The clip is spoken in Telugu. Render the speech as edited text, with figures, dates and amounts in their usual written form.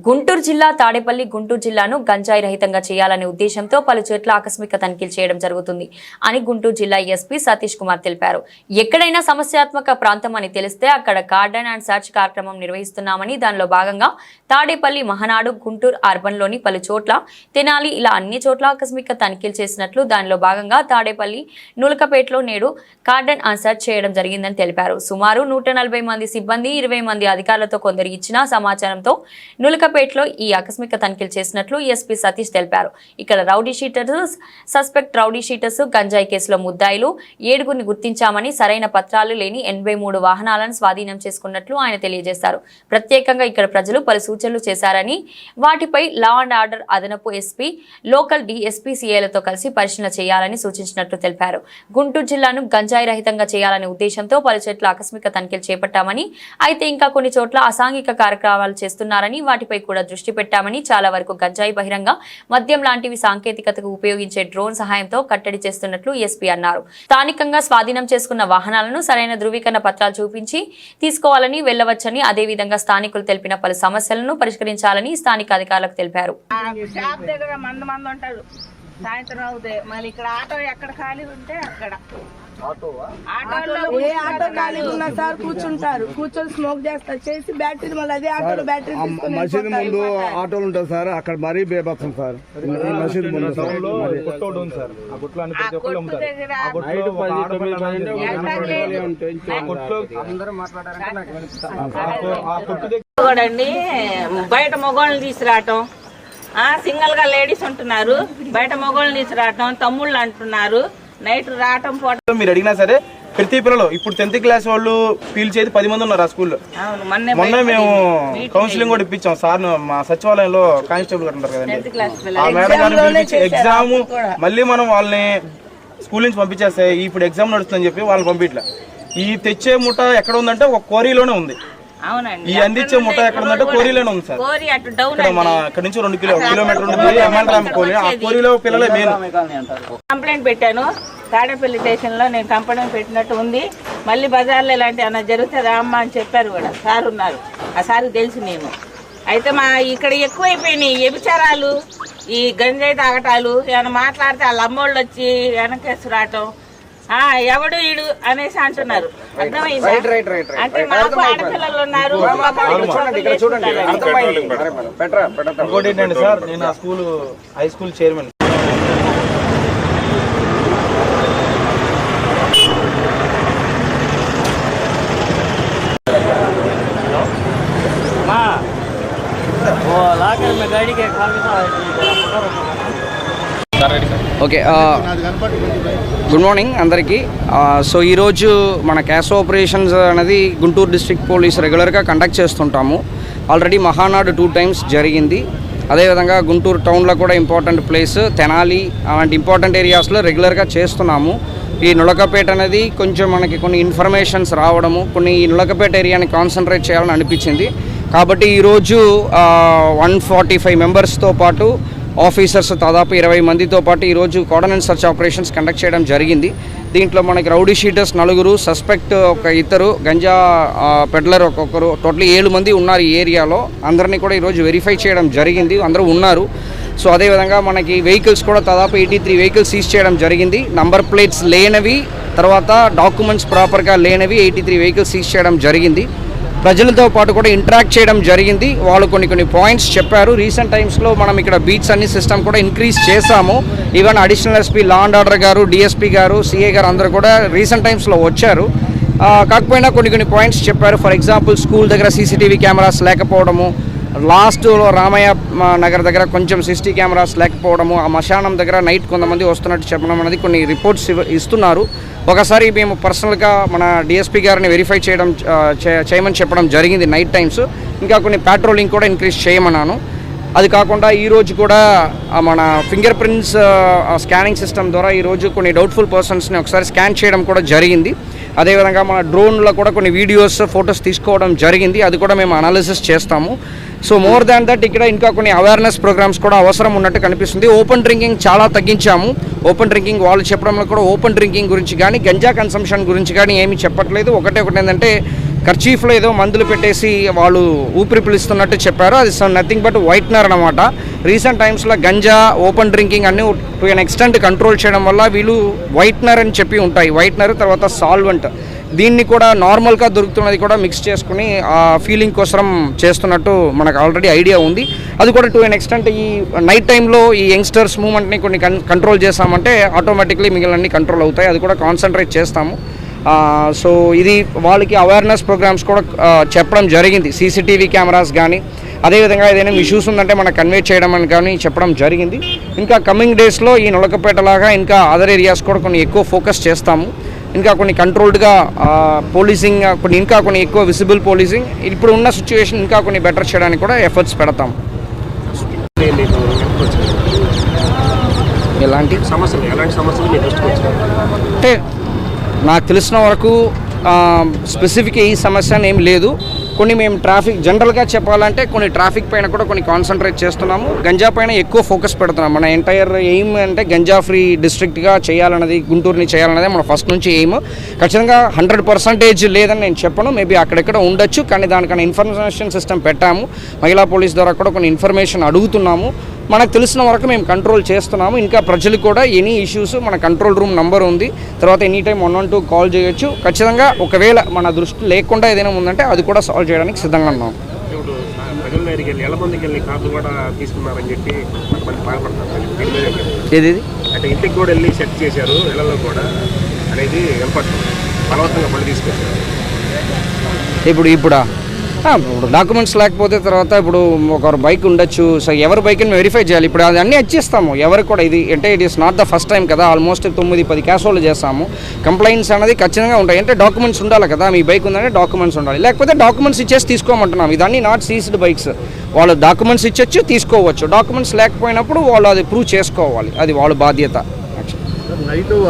గుంటూరు జిల్లా తాడేపల్లి గుంటూరు జిల్లాను గంజాయి రహితంగా చేయాలనే ఉద్దేశంతో పలు చోట్ల ఆకస్మిక తనిఖీలు చేయడం జరుగుతుంది అని గుంటూరు జిల్లా ఎస్పీ సతీష్ కుమార్ తెలిపారు. ఎక్కడైనా సమస్యాత్మక ప్రాంతం అని తెలిస్తే అక్కడ కార్డన్ అండ్ సర్చ్ కార్యక్రమం నిర్వహిస్తున్నామని, దానిలో భాగంగా తాడేపల్లి, మహనాడు, గుంటూరు అర్బన్లోని పలు చోట్ల, తెనాలి ఇలా అన్ని చోట్ల ఆకస్మిక తనిఖీలు చేసినట్లు, దానిలో భాగంగా తాడేపల్లి, నులకపేటలో నేడు కార్డన్ అండ్ సర్చ్ చేయడం జరిగిందని తెలిపారు. సుమారు 140 మంది సిబ్బంది, 20 మంది అధికారులతో కొందరు ఇచ్చిన సమాచారంతో నులకపేటలో ఈ ఆకస్మిక తనిఖీలు చేసినట్లు ఎస్పీ సతీష్ తెలిపారు. ఇక్కడ rowdy sheeters, suspect rowdy sheeters, గంజాయి కేసులో ముద్దాయిలు 7గురిని గుర్తించామని, సరైన పత్రాలు లేని 83 వాహనాలను స్వాధీనం చేసుకున్నట్లు ఆయన తెలియజేశారు. ప్రత్యేకంగా ఇక్కడ ప్రజలు పలు సూచనలు చేశారని, వాటిపై లా అండ్ ఆర్డర్ అదనపు ఎస్పీ, లోకల్ డీఎస్పీ, సీఏలతో కలిసి పరిశీలన చేయాలని సూచించినట్లు తెలిపారు. గుంటూరు జిల్లాను గంజాయి రహితంగా చేయాలనే ఉద్దేశంతో పలు చోట్ల ఆకస్మిక తనిఖీలు చేపట్టామని, అయితే ఇంకా కొన్ని చోట్ల అసాంఘిక కార్యక్రమాలు చేస్తున్నారని, వాటిపై కూడా దృష్టి పెట్టామని, చాలా వరకు గంజాయి, బహిరంగ మద్యం లాంటివి సాంకేతికతకు ఉపయోగించే డ్రోన్ సహాయంతో కట్టడి చేస్తున్నట్లు ఎస్పీ అన్నారు. స్థానికంగా స్వాధీనం చేసుకున్న వాహనాలను సరైన ధృవీకరణ పత్రాలు చూపించి తీసుకోవాలని, వెళ్లవచ్చని, అదేవిధంగా స్థానికులు తెలిపిన పలు సమస్యలను పరిష్కరించాలని స్థానిక అధికారులకు తెలిపారు. సాయంత్రం అవుతాయి మళ్ళీ ఇక్కడ ఆటో ఎక్కడ ఖాళీ ఉంటే అక్కడ ఏ ఆటో ఖాళీగా ఉన్నా సార్ కూర్చుంటారు, కూర్చొని స్మోక్ చేస్తారు, చేసి బ్యాటరీ మళ్ళీ అదే ఆటోలో బ్యాటరీ మసీద్ ముందు ఆటోలు ఉంటాయి సార్, అక్కడ మరీ బేబత్సం సార్. మసీద్ ముందు చూడండి, బయట మగవాళ్ళని తీసుకురావటం, సింగిల్ గా లేడీస్ ఉంటున్నారు, బయట మగవాళ్ళని తీసుకురావటం, తమ్ముళ్ళు అంటున్నారు, నైట్ రావటం పోవటం. మీరు అడిగినా సరే ప్రతి పిల్లలు ఇప్పుడు 10th క్లాస్ వాళ్ళు పీల్చేది 10 మంది ఉన్నారు ఆ స్కూల్లో. మొన్న మేము కౌన్సిలింగ్ కూడా ఇప్పించాం సార్, మా సచివాలయంలో కానిస్టేబుల్ గారు ఉంటారు కదండి, ఆ మేడం గారిని పిలిపించి ఎగ్జామ్ మళ్ళీ మనం వాళ్ళని స్కూల్ నుంచి పంపించేస్తే ఇప్పుడు ఎగ్జామ్ నడుస్తుందని చెప్పి వాళ్ళని పంపించలే. ఈ తెచ్చే ముఠ ఎక్కడ ఉందంటే ఒక కోరీలోనే ఉంది. ఈ అందించే ముఠ ఎక్కడ ఉందంటే కోరీలోనే ఉంది సార్. ఇక్కడ మన ఇక్కడ నుంచి 2 కిలోమీటర్ ఉంటుంది ఎమ్మెల్రామ్ కోరి, ఆ కోరీలో పిల్లలే మెయిన్. కంప్లైంట్ పెట్టాను తాడేపల్లి స్టేషన్ లో, నేను కంప్లైంట్ పెట్టినట్టు ఉంది. మళ్ళీ బజార్లో ఇలాంటి అన్న జరుగుతుందా అమ్మ అని చెప్పారు కూడా, సార్ ఉన్నారు, ఆ సార్ తెలుసు. నేను అయితే మా ఇక్కడ ఎక్కువైపోయినాయి వ్యభిచారాలు, ఈ గంజాయి తాగటాలు, ఏమైనా మాట్లాడితే వాళ్ళ అమ్మోళ్ళు వచ్చి వెనకేసి రావటం, ఎవడు ఈడు అనేసి అంటున్నారు. అర్థమైంది అంటే మాకు ఆడపిల్లలు ఉన్నారు. ఇంకోటి ఏంటంటే సార్, నేను ఆ school high school chairman. Okay, good morning అందరికీ. సో ఈరోజు మన క్యాష్ ఆపరేషన్స్ అనేది గుంటూరు డిస్ట్రిక్ట్ పోలీస్ రెగ్యులర్గా కండక్ట్ చేస్తుంటాము. ఆల్రెడీ మహానాడు 2 times జరిగింది. అదేవిధంగా గుంటూరు టౌన్లో కూడా ఇంపార్టెంట్ ప్లేస్ తెనాలి అలాంటి ఇంపార్టెంట్ ఏరియాస్లో రెగ్యులర్గా చేస్తున్నాము. ఈ నులకపేట అనేది కొంచెం మనకి కొన్ని ఇన్ఫర్మేషన్స్ రావడము, కొన్ని ఈ నులకపేట ఏరియాని కాన్సన్ట్రేట్ చేయాలని అనిపించింది. కాబట్టి ఈరోజు 145 మెంబర్స్తో పాటు ఆఫీసర్స్ దాదాపు 20 మందితో పాటు ఈరోజు కోఆర్డినేట్ సర్చ్ ఆపరేషన్స్ కండక్ట్ చేయడం జరిగింది. దీంట్లో మనకి rowdy sheeters 4, suspect 1, ganja peddler ఒక్కొక్కరు, టోటల్ 7 మంది ఉన్నారు ఈ ఏరియాలో. అందరినీ కూడా ఈరోజు వెరిఫై చేయడం జరిగింది, అందరూ ఉన్నారు. సో అదేవిధంగా మనకి వెహికల్స్ కూడా దాదాపు 83 వెహికల్స్ సీజ్ చేయడం జరిగింది. నంబర్ ప్లేట్స్ లేనవి, తర్వాత డాక్యుమెంట్స్ ప్రాపర్గా లేనవి 83 వెహికల్స్ సీజ్ చేయడం జరిగింది. ప్రజలతో పాటు కూడా ఇంటరాక్ట్ చేయడం జరిగింది. వాళ్ళు కొన్ని పాయింట్స్ చెప్పారు. రీసెంట్ టైమ్స్లో మనం ఇక్కడ బీట్స్ అన్ని సిస్టమ్ కూడా ఇంక్రీజ్ చేశాము. Even additional SP, law and order గారు, డిఎస్పీ గారు, సిఏ గారు అందరూ కూడా రీసెంట్ టైమ్స్లో వచ్చారు. కాకపోయినా కొన్ని పాయింట్స్ చెప్పారు. ఫర్ ఎగ్జాంపుల్ స్కూల్ దగ్గర సీసీటీవీ కెమెరాస్ లేకపోవడము, లాస్ట్లో రామయ్య నగర్ దగ్గర కొంచెం సిసిటీ కెమెరాస్ లేకపోవడము, ఆ మశానం దగ్గర నైట్ కొంతమంది వస్తున్నట్టు చెప్పడం అనేది కొన్ని రిపోర్ట్స్ ఇస్తున్నారు. ఒకసారి మేము పర్సనల్గా మన డిఎస్పీ గారిని వెరిఫై చేయమని చెప్పడం జరిగింది నైట్ టైమ్స్. ఇంకా కొన్ని ప్యాట్రోలింగ్ కూడా ఇంక్రీజ్ చేయమన్నాను. అది కాకుండా ఈరోజు కూడా మన ఫింగర్ ప్రింట్స్ స్కానింగ్ సిస్టమ్ ద్వారా ఈరోజు కొన్ని డౌట్ఫుల్ పర్సన్స్ని ఒకసారి స్కాన్ చేయడం కూడా జరిగింది. అదేవిధంగా మన డ్రోన్లో కూడా కొన్ని వీడియోస్, ఫొటోస్ తీసుకోవడం జరిగింది. అది కూడా మేము అనాలిసిస్ చేస్తాము. సో మోర్ దాన్ దట్ ఇక్కడ ఇంకా కొన్ని అవేర్నెస్ ప్రోగ్రామ్స్ కూడా అవసరం ఉన్నట్టు కనిపిస్తుంది. ఓపెన్ డ్రింకింగ్ చాలా తగ్గించాము. ఓపెన్ డ్రింకింగ్ వాళ్ళు చెప్పడంలో కూడా ఓపెన్ డ్రింకింగ్ గురించి కానీ, గంజా కన్సంప్షన్ గురించి కానీ ఏమీ చెప్పట్లేదు. ఒకటి ఏంటంటే కర్చీఫ్లో ఏదో మందులు పెట్టేసి వాళ్ళు ఊపిరి పిలుస్తున్నట్టు చెప్పారు. అది నథింగ్ బట్ వైట్నర్ అనమాట. రీసెంట్ టైమ్స్లో గంజా, ఓపెన్ డ్రింకింగ్ అన్నీ టు ఎన్ ఎక్స్టెంట్ కంట్రోల్ చేయడం వల్ల వీళ్ళు వైట్నర్ అని చెప్పి ఉంటాయి. వైట్నర్ తర్వాత సాల్వెంట్, దీన్ని కూడా నార్మల్గా దొరుకుతున్నది కూడా మిక్స్ చేసుకుని ఆ ఫీలింగ్ కోసం చేస్తున్నట్టు మనకు ఆల్రెడీ ఐడియా ఉంది. అది కూడా టు ఎన్ ఎక్స్టెంట్ ఈ నైట్ టైంలో ఈ యంగ్స్టర్స్ మూవ్మెంట్ని కొన్ని కంట్రోల్ చేస్తామంటే ఆటోమేటిక్లీ మిగిలినన్ని కంట్రోల్ అవుతాయి. అది కూడా కాన్సన్ట్రేట్ చేస్తాము. సో ఇది వాళ్ళకి అవేర్నెస్ ప్రోగ్రామ్స్ కూడా చెప్పడం జరిగింది. సీసీటీవీ కెమెరాస్ కానీ, అదేవిధంగా ఏదైనా ఇష్యూస్ ఉందంటే మనకు కన్వే చేయడం అని కానీ చెప్పడం జరిగింది. ఇంకా కమింగ్ డేస్లో ఈ నొలకపేట లాగా ఇంకా అదర్ ఏరియాస్ కూడా కొన్ని ఎక్కువ ఫోకస్ చేస్తాము. ఇంకా కొన్ని కంట్రోల్డ్గా పోలీసింగ్, ఇంకా కొన్ని ఎక్కువ విజిబుల్ పోలీసింగ్, ఇప్పుడు ఉన్న సిచ్యువేషన్ ఇంకా కొన్ని బెటర్ చేయడానికి కూడా ఎఫర్ట్స్ పెడతాం. ఎలాంటి సమస్యలు అంటే నాకు తెలిసిన వరకు స్పెసిఫిక్ ఈ సమస్య ఏం లేదు. కొన్ని మేము ట్రాఫిక్ జనరల్గా చెప్పాలంటే కొన్ని ట్రాఫిక్ పైన కూడా కొన్ని కాన్సన్ట్రేట్ చేస్తున్నాము. గంజా పైన ఎక్కువ ఫోకస్ పెడుతున్నాం. మన ఎంటైర్ ఎయిమ్ అంటే గంజా ఫ్రీ డిస్ట్రిక్ట్గా చేయాలన్నది, గుంటూరుని చేయాలన్నది మన ఫస్ట్ నుంచి ఎయిమ్. ఖచ్చితంగా 100% లేదని నేను చెప్పను, మేబీ అక్కడెక్కడ ఉండొచ్చు, కానీ దానికన్నా ఇన్ఫర్మేషన్ సిస్టమ్ పెట్టాము. మహిళా పోలీస్ ద్వారా కూడా కొన్ని ఇన్ఫర్మేషన్ అడుగుతున్నాము. మనకు తెలిసిన వరకు మేము కంట్రోల్ చేస్తున్నాము. ఇంకా ప్రజలు కూడా ఎనీ ఇష్యూస్ మన కంట్రోల్ రూమ్ నంబర్ ఉంది, తర్వాత ఎనీ టైం 112 కాల్ చేయొచ్చు. ఖచ్చితంగా ఒకవేళ మన దృష్టి లేకుండా ఏదైనా ఉందంటే అది కూడా సాల్వ్ చేయడానికి సిద్ధంగా ఉన్నాం. ఏది అంటే ఇంటికి కూడా వెళ్ళి సెట్ చేశారు, ఇళ్లలో కూడా అనేది బలవంతంగా మళ్ళీ తీసుకొచ్చారు. ఇప్పుడు డాక్యుమెంట్స్ లేకపోతే తర్వాత ఇప్పుడు ఒకరు బైక్ ఉండొచ్చు. సో ఎవరి బైక్ని వెరిఫై చేయాలి. ఇప్పుడు అది అన్నీ వచ్చేస్తాము ఎవరికి కూడా. ఇది అంటే it is not the first time కదా, ఆల్మోస్ట్ 9-10 క్యాసోళ్ళు చేస్తాము. కంప్లైంట్స్ అనేది ఖచ్చితంగా ఉంటాయి. అంటే డాక్యుమెంట్స్ ఉండాలి కదా, మీ బైక్ ఉందంటే డాక్యుమెంట్స్ ఉండాలి, లేకపోతే డాక్యుమెంట్స్ ఇచ్చేసి తీసుకోమంటున్నాం. ఇదన్నీ నాట్ సీజ్డ్ బైక్స్. వాళ్ళు డాక్యుమెంట్స్ ఇచ్చొచ్చు, తీసుకోవచ్చు. డాక్యుమెంట్స్ లేకపోయినప్పుడు వాళ్ళు అది ప్రూవ్ చేసుకోవాలి, అది వాళ్ళ బాధ్యత. నైట్ వాళ్ళు